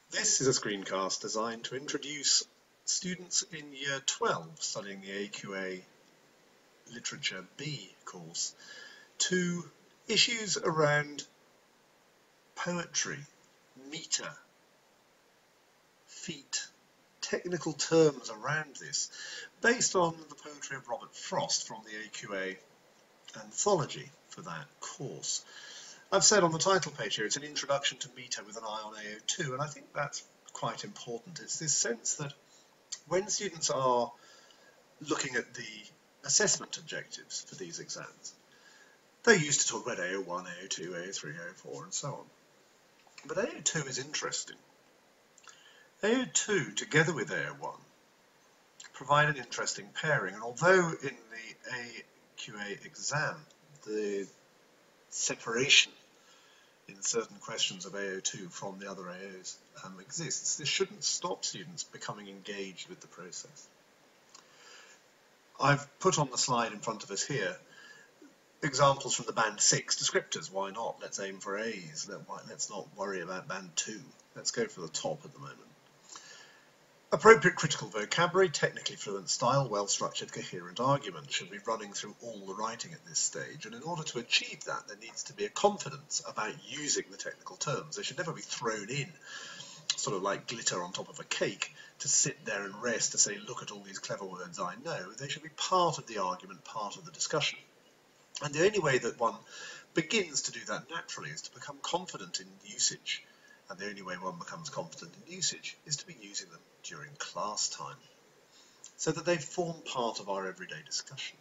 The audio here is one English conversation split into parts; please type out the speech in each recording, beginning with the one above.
This is a screencast designed to introduce students in Year 12 studying the AQA Literature B course to issues around poetry, metre, feet, technical terms around this, based on the poetry of Robert Frost from the AQA anthology for that course. I've said on the title page here, it's an introduction to metre with an eye on AO2, and I think that's quite important. It's this sense that when students are looking at the assessment objectives for these exams, they're used to talk about AO1, AO2, AO3, AO4, and so on. But AO2 is interesting. AO2, together with AO1, provide an interesting pairing, and although in the AQA exam, the separation in certain questions of AO2 from the other AOs exists, this shouldn't stop students becoming engaged with the process. I've put on the slide in front of us here examples from the Band 6 descriptors. Why not? Let's aim for A's. Let's not worry about Band 2. Let's go for the top at the moment. Appropriate critical vocabulary, technically fluent style, well-structured, coherent argument should be running through all the writing at this stage, and in order to achieve that, there needs to be a confidence about using the technical terms. They should never be thrown in, sort of like glitter on top of a cake, to sit there and rest, to say, look at all these clever words I know. They should be part of the argument, part of the discussion. And the only way that one begins to do that naturally is to become confident in usage. And the only way one becomes confident in usage is to be using them during class time, so that they form part of our everyday discussion.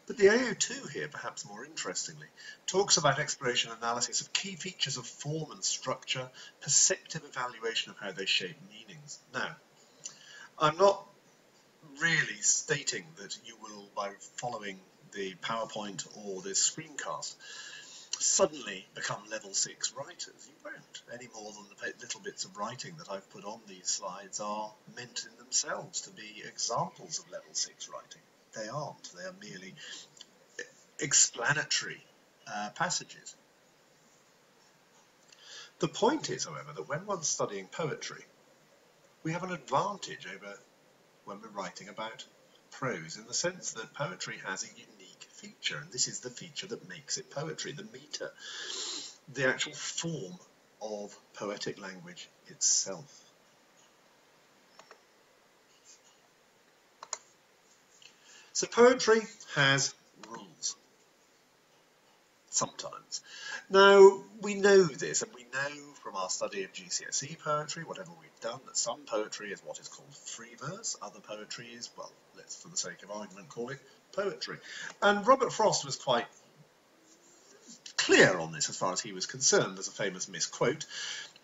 But the AO2 here, perhaps more interestingly, talks about exploration and analysis of key features of form and structure, perceptive evaluation of how they shape meanings. Now, I'm not really stating that you will, by following the PowerPoint or this screencast, suddenly become level 6 writers. You won't, any more than the little bits of writing that I've put on these slides are meant in themselves to be examples of level 6 writing. They aren't. They are merely explanatory passages. The point is, however, that when one's studying poetry, we have an advantage over when we're writing about prose, in the sense that poetry has a unique feature, and this is the feature that makes it poetry, the metre, the actual form of poetic language itself. So poetry has rules, sometimes. Now, we know this, and we know from our study of GCSE poetry, whatever we've done, that some poetry is what is called free verse, other poetry is, well, let's, for the sake of argument, call it poetry. And Robert Frost was quite clear on this as far as he was concerned. There's a famous misquote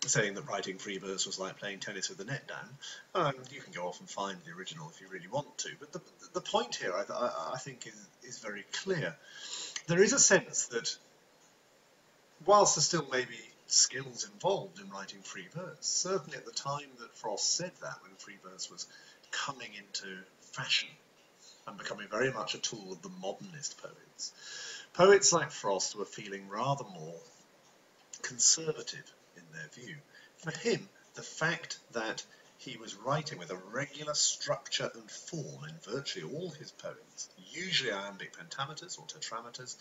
saying that writing free verse was like playing tennis with the net down. You can go off and find the original if you really want to, but the point here, I think, is very clear. There is a sense that whilst there still may be skills involved in writing free verse, certainly at the time that Frost said that, when free verse was coming into fashion and becoming very much a tool of the modernist poets, poets like Frost were feeling rather more conservative in their view. For him, the fact that he was writing with a regular structure and form in virtually all his poems, usually iambic pentameters or tetrameters,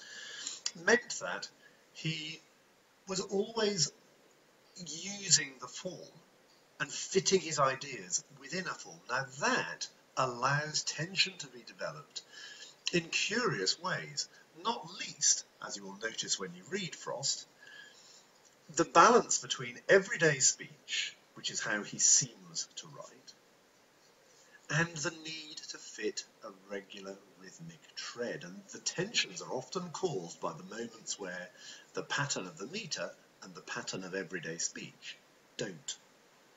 meant that he was always using the form and fitting his ideas within a form. Now that allows tension to be developed in curious ways, not least, as you will notice when you read Frost, the balance between everyday speech, which is how he seems to write, and the need to fit a regular rhythmic tread. And the tensions are often caused by the moments where the pattern of the metre and the pattern of everyday speech don't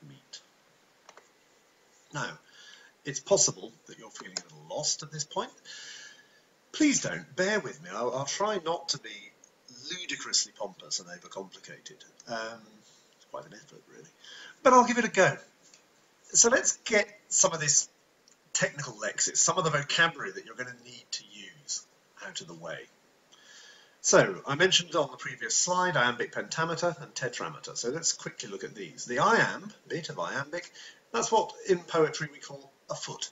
meet. Now, it's possible that you're feeling a little lost at this point. Please don't, bear with me. I'll try not to be ludicrously pompous and overcomplicated. It's quite an effort, really. But I'll give it a go. So let's get some of this technical lexis, some of the vocabulary that you're going to need to use out of the way. So, I mentioned on the previous slide iambic pentameter and tetrameter, so let's quickly look at these. The iamb bit of iambic, that's what in poetry we call a foot.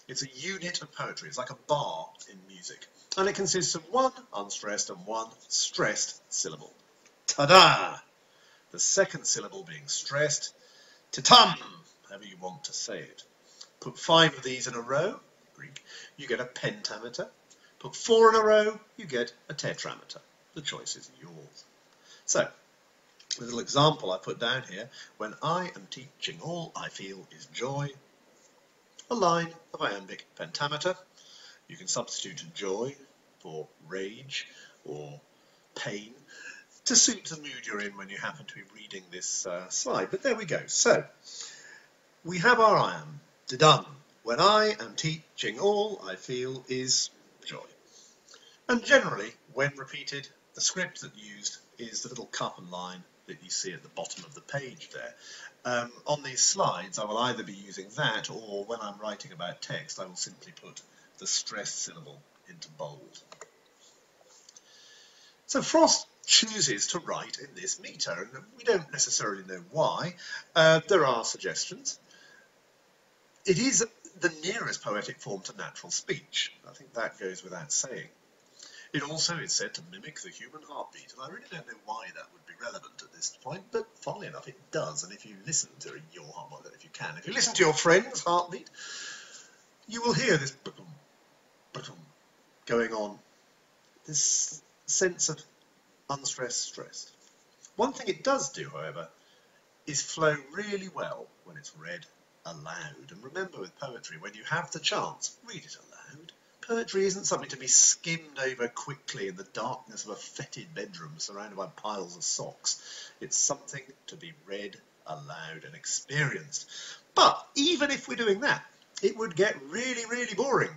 It's a unit of poetry, it's like a bar in music, and it consists of one unstressed and one stressed syllable. Ta-da! The second syllable being stressed, titam, however you want to say it. Put 5 of these in a row, Greek, you get a pentameter. Put 4 in a row, you get a tetrameter. The choice is yours. So, a little example I put down here. When I am teaching, all I feel is joy. A line of iambic pentameter. You can substitute joy for rage or pain to suit the mood you're in when you happen to be reading this slide. But there we go. So, we have our iamb. Done. When I am teaching, all I feel is joy. And generally, when repeated, the script that used is the little cup and line that you see at the bottom of the page there. On these slides, I will either be using that, or when I'm writing about text, I will simply put the stressed syllable into bold. So Frost chooses to write in this meter, and we don't necessarily know why. There are suggestions. It is the nearest poetic form to natural speech. I think that goes without saying. It also is said to mimic the human heartbeat, and I really don't know why that would be relevant at this point, but funnily enough it does, and if you listen to your heartbeat, if you listen to your friend's heartbeat, you will hear this going on, this sense of unstressed, stressed. One thing it does do, however, is flow really well when it's read aloud. And remember with poetry, when you have the chance, read it aloud. Poetry isn't something to be skimmed over quickly in the darkness of a fetid bedroom surrounded by piles of socks. It's something to be read aloud and experienced. But even if we're doing that, it would get really, really boring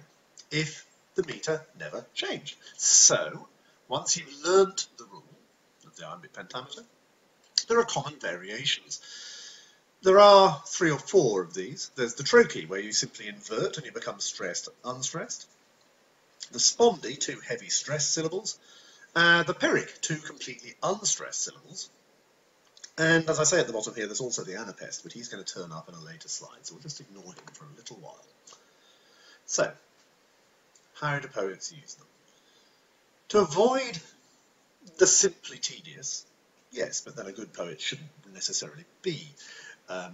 if the meter never changed. So, once you've learnt the rule of the iambic pentameter, there are common variations. There are 3 or 4 of these. There's the trochee, where you simply invert and you become stressed, unstressed. The spondy, 2 heavy stressed syllables. The pyrrhic, 2 completely unstressed syllables. And as I say at the bottom here, there's also the anapest, but he's going to turn up in a later slide, so we'll just ignore him for a little while. So, how do poets use them? To avoid the simply tedious, yes, but then a good poet shouldn't necessarily be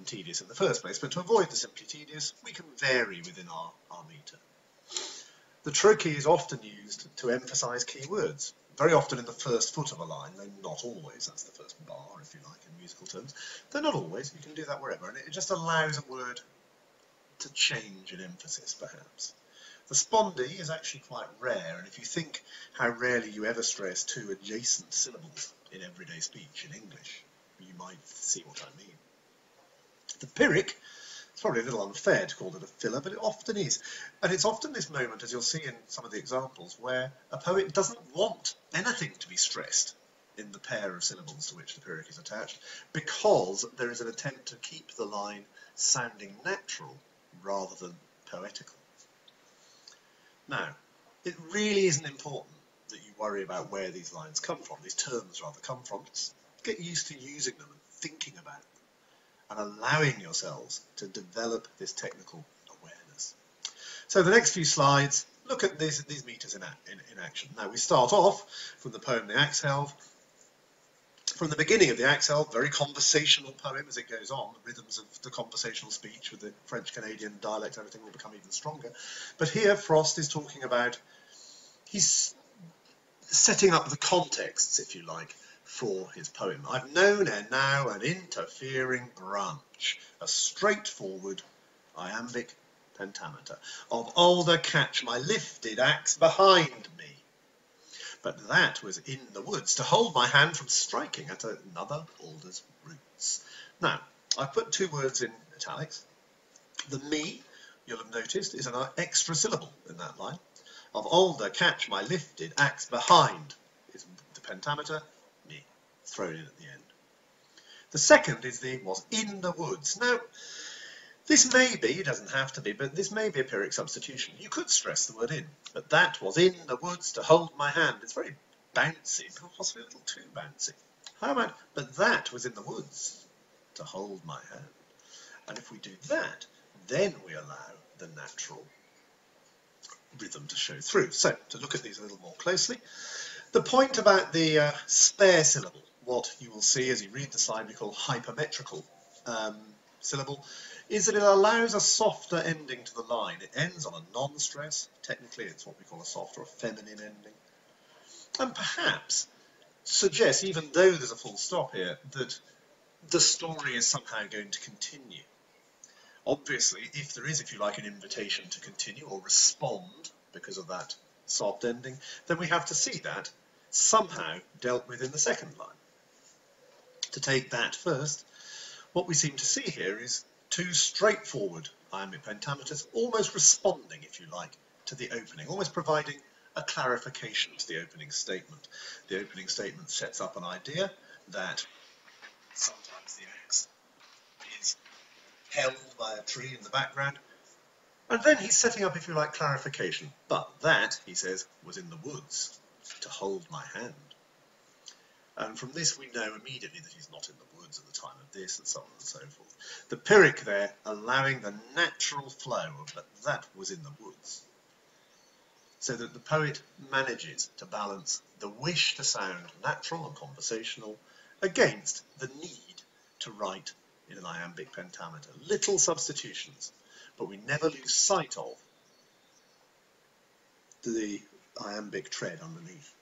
tedious in the first place, but to avoid the simply tedious, we can vary within our meter. The trochee is often used to emphasise key words, very often in the first foot of a line, though not always. That's the first bar, if you like, in musical terms. Though not always, you can do that wherever, and it just allows a word to change in emphasis, perhaps. The spondy is actually quite rare, and if you think how rarely you ever stress 2 adjacent syllables in everyday speech in English, you might see what I mean. The pyrrhic, it's probably a little unfair to call it a filler, but it often is. And it's often this moment, as you'll see in some of the examples, where a poet doesn't want anything to be stressed in the pair of syllables to which the pyrrhic is attached, because there is an attempt to keep the line sounding natural rather than poetical. Now, it really isn't important that you worry about where these lines come from, these terms rather come from. Just get used to using them and thinking about them, and allowing yourselves to develop this technical awareness. So the next few slides, look at these meters in action. Now we start off from the poem The Axe-Helve. From the beginning of the Axe-Helve, very conversational poem as it goes on, the rhythms of the conversational speech with the French-Canadian dialect, everything will become even stronger. But here Frost is talking about, he's setting up the contexts, if you like, for his poem. I've known ere now an interfering branch, a straightforward iambic pentameter. Of alder catch my lifted axe behind me. But that was in the woods to hold my hand from striking at another alder's roots. Now, I've put 2 words in italics. The me, you'll have noticed, is an extra syllable in that line. Of alder catch my lifted axe behind is the pentameter, me, thrown in at the end. The second is the was in the woods. Now, this may be, it doesn't have to be, but this may be a pyrrhic substitution. You could stress the word in, but that was in the woods to hold my hand. It's very bouncy, possibly a little too bouncy. How about, but that was in the woods to hold my hand. And if we do that, then we allow the natural rhythm to show through. So, to look at these a little more closely, the point about the spare syllable, what you will see as you read the slide we call hypermetrical syllable, is that it allows a softer ending to the line. It ends on a non-stress. Technically, it's what we call a soft or a feminine ending. And perhaps suggests, even though there's a full stop here, that the story is somehow going to continue. Obviously, if there is, if you like, an invitation to continue or respond because of that soft ending, then we have to see that somehow dealt with in the second line. To take that first, what we seem to see here is two straightforward iambic pentameters, almost responding, if you like, to the opening, almost providing a clarification to the opening statement. The opening statement sets up an idea that sometimes the axe is held by a tree in the background, and then he's setting up, if you like, clarification. But that, he says, was in the woods to hold my hand. And from this we know immediately that he's not in the woods at the time of this, and so on and so forth. The Pyrrhic there allowing the natural flow of that was in the woods. So that the poet manages to balance the wish to sound natural and conversational against the need to write in an iambic pentameter. Little substitutions, but we never lose sight of the iambic tread underneath.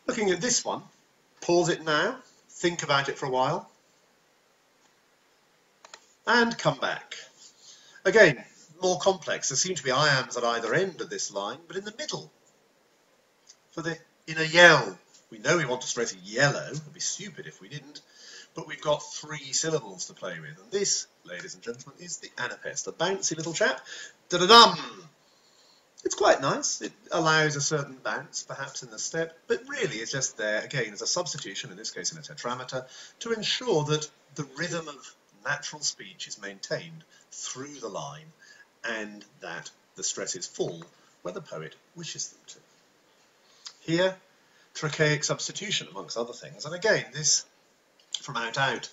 Looking at this one, pause it now, think about it for a while, and come back. Again, more complex. There seem to be iambs at either end of this line, but in the middle. In a yell, we know we want to stress yellow. It would be stupid if we didn't. But we've got three syllables to play with. And this, ladies and gentlemen, is the anapest, a bouncy little chap. Da-da-dum! It's quite nice. It allows a certain bounce, perhaps, in the step, but really it's just there, again, as a substitution, in this case in a tetrameter, to ensure that the rhythm of natural speech is maintained through the line and that the stresses fall where the poet wishes them to. Here, trochaic substitution, amongst other things. And again, this, from out,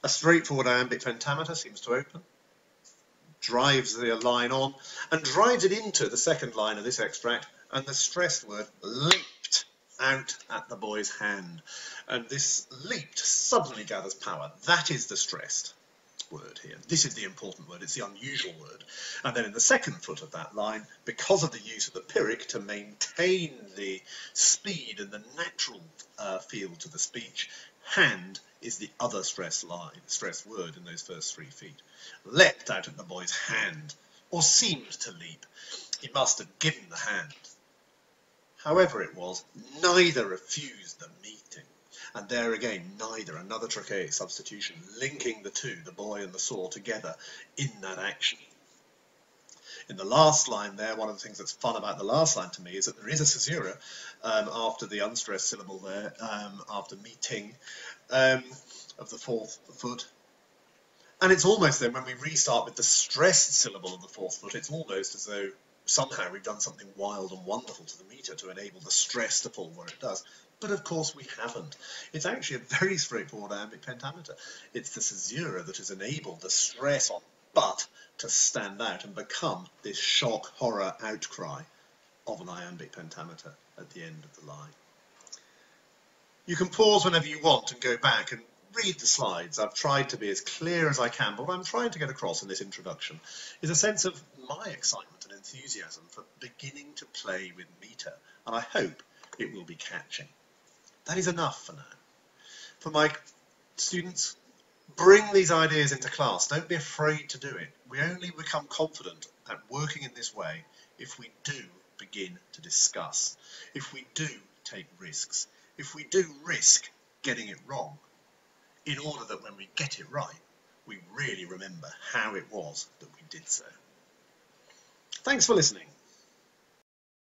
a straightforward iambic pentameter seems to open, drives the line on, and drives it into the second line of this extract, and the stressed word leaped out at the boy's hand. And this leaped suddenly gathers power. That is the stressed word here. This is the important word. It's the unusual word. And then in the second foot of that line, because of the use of the Pyrrhic to maintain the speed and the natural feel to the speech, hand is the other stressed word in those first 3 feet. Leapt out at the boy's hand, or seemed to leap. He must have given the hand. However it was, neither refused the meeting. And there again, neither, another trochaic substitution, linking the two, the boy and the saw, together in that action. In the last line there, one of the things that's fun about the last line to me is that there is a caesura after the unstressed syllable there, after meeting of the fourth foot. And it's almost then, when we restart with the stressed syllable of the fourth foot, it's almost as though somehow we've done something wild and wonderful to the meter to enable the stress to fall where it does. But of course we haven't. It's actually a very straightforward iambic pentameter. It's the caesura that has enabled the stress on but to stand out and become this shock, horror outcry of an iambic pentameter at the end of the line. You can pause whenever you want and go back and read the slides. I've tried to be as clear as I can, but what I'm trying to get across in this introduction is a sense of my excitement and enthusiasm for beginning to play with meter, and I hope it will be catching. That is enough for now. For my students, bring these ideas into class. Don't be afraid to do it. We only become confident at working in this way if we do begin to discuss, if we do take risks, if we do risk getting it wrong, in order that when we get it right, we really remember how it was that we did so. Thanks for listening.